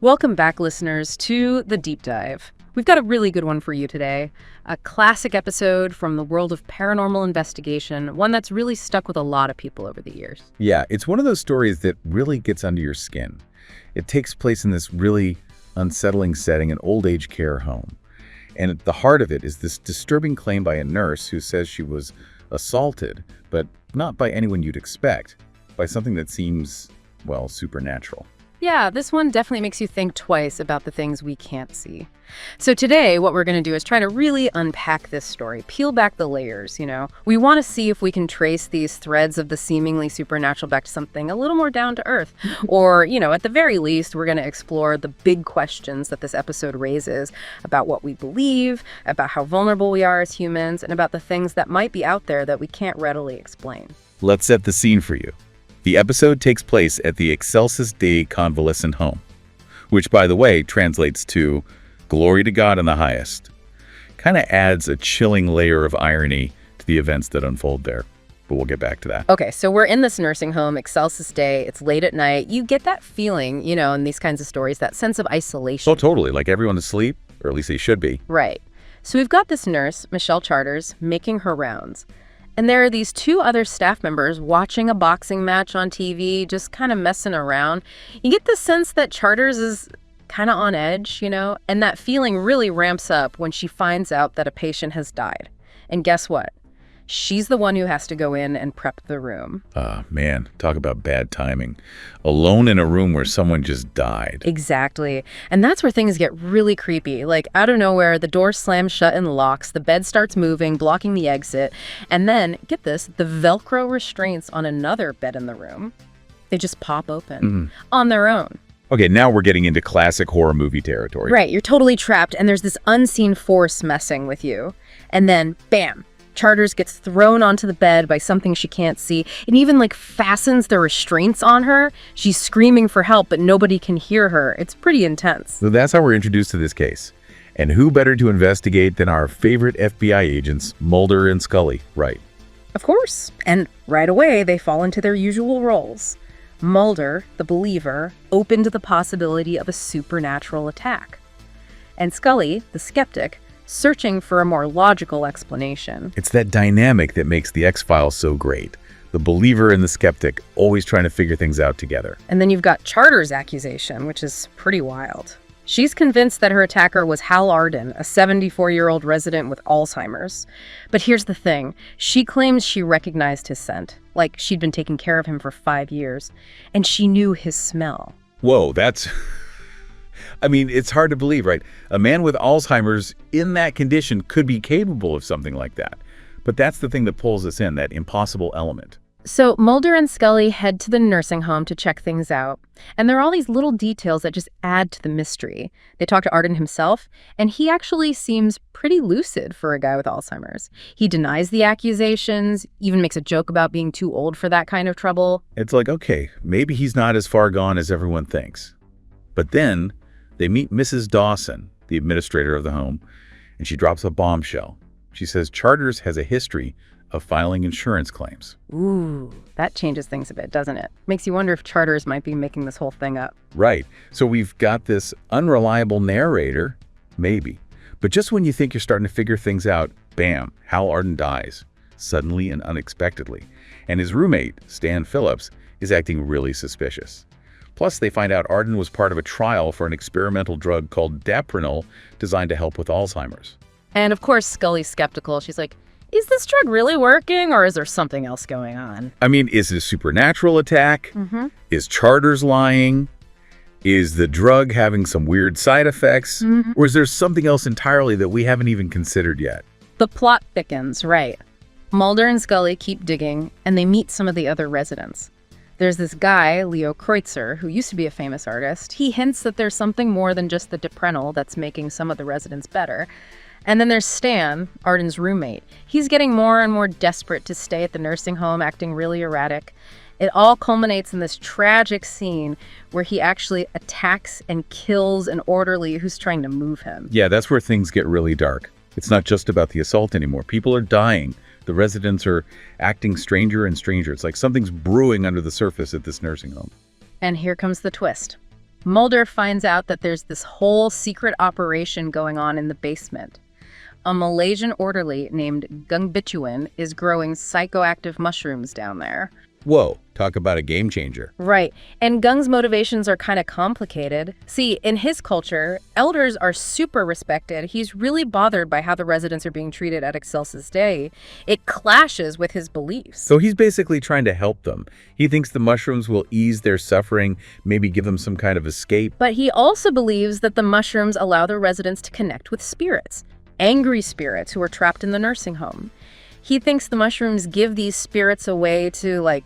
Welcome back, listeners, to The Deep Dive. We've got a really good one for you today. A classic episode from the world of paranormal investigation, one that's really stuck with a lot of people over the years. Yeah, it's one of those stories that really gets under your skin. It takes place in this really unsettling setting, an old age care home. And at the heart of it is this disturbing claim by a nurse who says she was assaulted, but not by anyone you'd expect, by something that seems, well, supernatural. Yeah, this one definitely makes you think twice about the things we can't see. So today, what we're going to do is try to really unpack this story, peel back the layers, We want to see if we can trace these threads of the seemingly supernatural back to something a little more down to earth. Or, at the very least, we're going to explore the big questions that this episode raises about what we believe, about how vulnerable we are as humans, and about the things that might be out there that we can't readily explain. Let's set the scene for you. The episode takes place at the Excelsis Dei convalescent home, which, by the way, translates to glory to God in the highest. Kind of adds a chilling layer of irony to the events that unfold there, but we'll get back to that. Okay, so we're in this nursing home, Excelsis Dei. It's late at night. You get that feeling, in these kinds of stories, that sense of isolation. Oh, totally. Like everyone's asleep, or at least they should be. Right. So we've got this nurse, Michelle Charters, making her rounds. And there are these two other staff members watching a boxing match on TV, just kind of messing around. You get the sense that Charters is kind of on edge, and that feeling really ramps up when she finds out that a patient has died. And guess what? She's the one who has to go in and prep the room. Man, talk about bad timing. Alone in a room where someone just died. Exactly. And that's where things get really creepy. Like, out of nowhere, the door slams shut and locks, the bed starts moving, blocking the exit, and then, get this, the Velcro restraints on another bed in the room, they just pop open on their own. Okay, now we're getting into classic horror movie territory. Right, you're totally trapped, and there's this unseen force messing with you. And then, bam! Charters gets thrown onto the bed by something she can't see. It even fastens the restraints on her. She's screaming for help, but nobody can hear her. It's pretty intense. So that's how we're introduced to this case. And who better to investigate than our favorite FBI agents, Mulder and Scully, right? Of course. And right away, they fall into their usual roles. Mulder, the believer, open to the possibility of a supernatural attack. And Scully, the skeptic, searching for a more logical explanation. It's that dynamic that makes the X-Files so great. The believer and the skeptic always trying to figure things out together. And then you've got Charters' accusation, which is pretty wild. She's convinced that her attacker was Hal Arden, a 74-year-old resident with Alzheimer's. But here's the thing. She claims she recognized his scent, like she'd been taking care of him for 5 years, and she knew his smell. Whoa, that's... I mean, it's hard to believe, right? A man with Alzheimer's in that condition could be capable of something like that. But that's the thing that pulls us in, that impossible element. So Mulder and Scully head to the nursing home to check things out. And there are all these little details that just add to the mystery. They talk to Arden himself, and he actually seems pretty lucid for a guy with Alzheimer's. He denies the accusations, even makes a joke about being too old for that kind of trouble. It's like, okay, maybe he's not as far gone as everyone thinks. But then they meet Mrs. Dawson, the administrator of the home, and she drops a bombshell. She says Charters has a history of filing insurance claims. Ooh, that changes things a bit, doesn't it? Makes you wonder if Charters might be making this whole thing up. Right. So we've got this unreliable narrator, maybe. But just when you think you're starting to figure things out, bam, Hal Arden dies, suddenly and unexpectedly. And his roommate, Stan Phillips, is acting really suspicious. Plus, they find out Arden was part of a trial for an experimental drug called dapranol designed to help with Alzheimer's. And of course, Scully's skeptical. She's like, is this drug really working, or is there something else going on? I mean, is it a supernatural attack? Is Charters lying? Is the drug having some weird side effects? Or is there something else entirely that we haven't even considered yet? The plot thickens, right. Mulder and Scully keep digging, and they meet some of the other residents. There's this guy, Leo Kreutzer, who used to be a famous artist. He hints that there's something more than just the dapranol that's making some of the residents better. And then there's Stan, Arden's roommate. He's getting more and more desperate to stay at the nursing home, acting really erratic. It all culminates in this tragic scene where he actually attacks and kills an orderly who's trying to move him. Yeah, that's where things get really dark. It's not just about the assault anymore. People are dying. The residents are acting stranger and stranger. It's like something's brewing under the surface at this nursing home. And here comes the twist. Mulder finds out that there's this whole secret operation going on in the basement. A Malaysian orderly named Gungbituin is growing psychoactive mushrooms down there. Whoa, talk about a game changer. Right. And Gung's motivations are kind of complicated. See, in his culture, elders are super respected. He's really bothered by how the residents are being treated at Excelsis Dei. It clashes with his beliefs. So he's basically trying to help them. He thinks the mushrooms will ease their suffering, maybe give them some kind of escape. But he also believes that the mushrooms allow the residents to connect with spirits, angry spirits who are trapped in the nursing home. He thinks the mushrooms give these spirits a way to,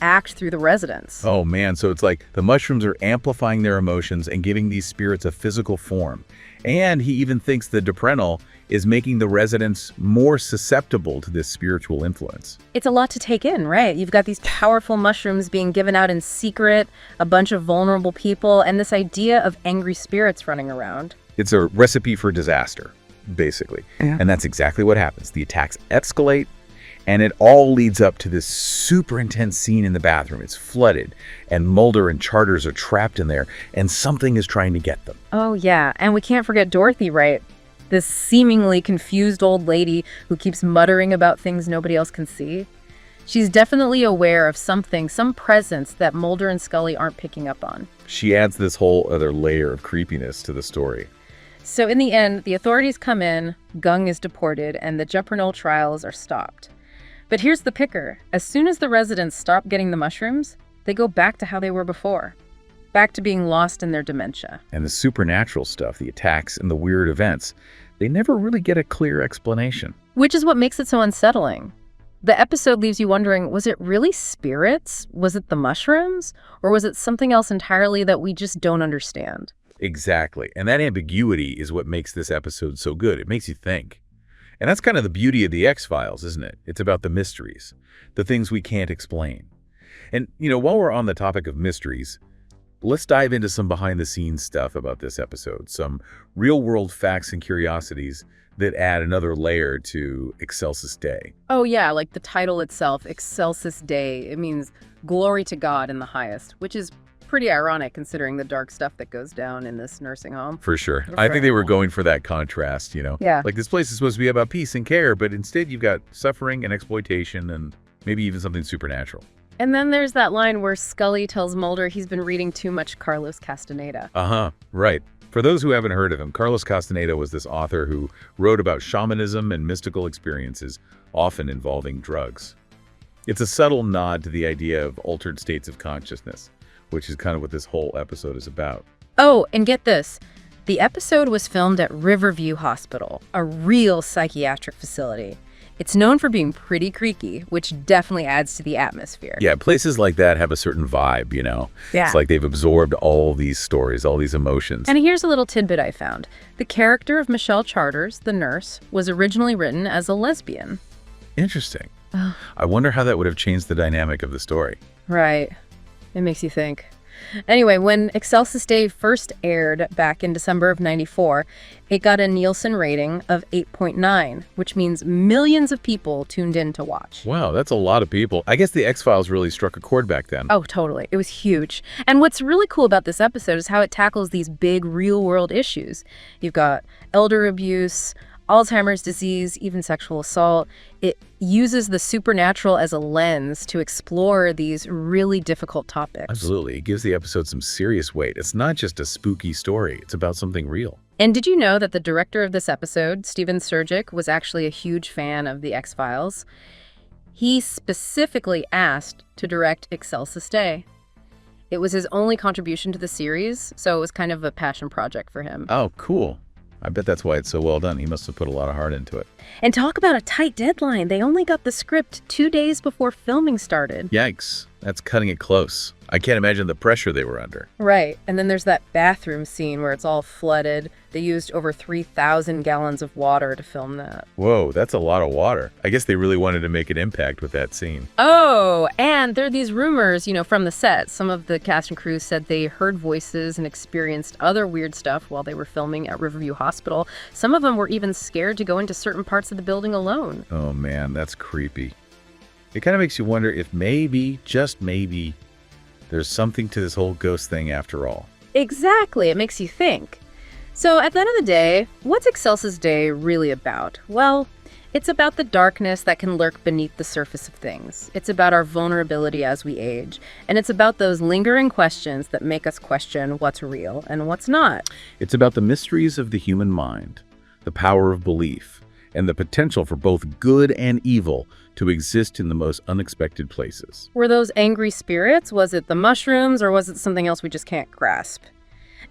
act through the residents. Oh man, so it's like the mushrooms are amplifying their emotions and giving these spirits a physical form. And he even thinks the deprenal is making the residents more susceptible to this spiritual influence. It's a lot to take in, right? You've got these powerful mushrooms being given out in secret, a bunch of vulnerable people, and this idea of angry spirits running around. It's a recipe for disaster, basically. Yeah. And that's exactly what happens. The attacks escalate, and it all leads up to this super intense scene in the bathroom. It's flooded, and Mulder and Charters are trapped in there, and something is trying to get them. Oh, yeah. And we can't forget Dorothy, right? This seemingly confused old lady who keeps muttering about things nobody else can see. She's definitely aware of something, some presence that Mulder and Scully aren't picking up on. She adds this whole other layer of creepiness to the story. So in the end, the authorities come in, Gung is deported, and the Jepernol trials are stopped. But here's the kicker. As soon as the residents stop getting the mushrooms, they go back to how they were before. Back to being lost in their dementia. And the supernatural stuff, the attacks and the weird events, they never really get a clear explanation. Which is what makes it so unsettling. The episode leaves you wondering, was it really spirits? Was it the mushrooms? Or was it something else entirely that we just don't understand? Exactly. And that ambiguity is what makes this episode so good. It makes you think. And that's kind of the beauty of the X-Files, isn't it? It's about the mysteries, the things we can't explain. And, while we're on the topic of mysteries, let's dive into some behind-the-scenes stuff about this episode, some real-world facts and curiosities that add another layer to Excelsis Dei. Oh yeah, like the title itself, Excelsis Dei. It means glory to God in the highest, which is pretty ironic considering the dark stuff that goes down in this nursing home. For sure. I think they were going for that contrast, Yeah. Like this place is supposed to be about peace and care, but instead you've got suffering and exploitation and maybe even something supernatural. And then there's that line where Scully tells Mulder he's been reading too much Carlos Castaneda. Right. For those who haven't heard of him, Carlos Castaneda was this author who wrote about shamanism and mystical experiences, often involving drugs. It's a subtle nod to the idea of altered states of consciousness, which is kind of what this whole episode is about. Oh, and get this. The episode was filmed at Riverview Hospital, a real psychiatric facility. It's known for being pretty creaky, which definitely adds to the atmosphere. Yeah, places like that have a certain vibe, Yeah. It's like they've absorbed all these stories, all these emotions. And here's a little tidbit I found. The character of Michelle Charters, the nurse, was originally written as a lesbian. Interesting. I wonder how that would have changed the dynamic of the story. Right. It makes you think. Anyway, when Excelsis Dei first aired back in December of '94, it got a Nielsen rating of 8.9, which means millions of people tuned in to watch. Wow, that's a lot of people. I guess the X-Files really struck a chord back then. Oh, totally. It was huge. And what's really cool about this episode is how it tackles these big real-world issues. You've got elder abuse, Alzheimer's disease, even sexual assault. It uses the supernatural as a lens to explore these really difficult topics. Absolutely. It gives the episode some serious weight. It's not just a spooky story. It's about something real. And did you know that the director of this episode, Steven Surgic, was actually a huge fan of The X-Files? He specifically asked to direct Excelsis Dei. It was his only contribution to the series, so it was kind of a passion project for him. Oh, cool. I bet that's why it's so well done. He must have put a lot of heart into it. And talk about a tight deadline. They only got the script 2 days before filming started. Yikes. That's cutting it close. I can't imagine the pressure they were under. Right. And then there's that bathroom scene where it's all flooded. They used over 3,000 gallons of water to film that. Whoa, that's a lot of water. I guess they really wanted to make an impact with that scene. Oh, and there are these rumors, from the set. Some of the cast and crew said they heard voices and experienced other weird stuff while they were filming at Riverview Hospital. Some of them were even scared to go into certain parts of the building alone. Oh man, that's creepy. It kind of makes you wonder if maybe, just maybe, there's something to this whole ghost thing after all. Exactly, it makes you think. So at the end of the day, what's Excelsis Dei really about? Well, it's about the darkness that can lurk beneath the surface of things. It's about our vulnerability as we age. And it's about those lingering questions that make us question what's real and what's not. It's about the mysteries of the human mind, the power of belief, and the potential for both good and evil to exist in the most unexpected places. Were those angry spirits? Was it the mushrooms, or was it something else we just can't grasp?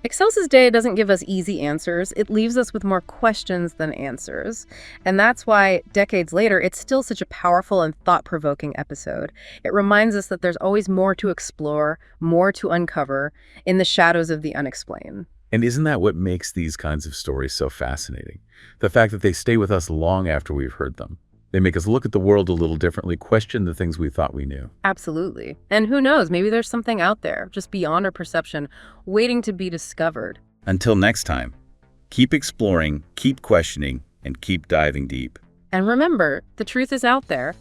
Excelsis Dei doesn't give us easy answers. It leaves us with more questions than answers. And that's why, decades later, it's still such a powerful and thought-provoking episode. It reminds us that there's always more to explore, more to uncover in the shadows of the unexplained. And isn't that what makes these kinds of stories so fascinating? The fact that they stay with us long after we've heard them. They make us look at the world a little differently, question the things we thought we knew. Absolutely. And who knows, maybe there's something out there, just beyond our perception, waiting to be discovered. Until next time, keep exploring, keep questioning, and keep diving deep. And remember, the truth is out there,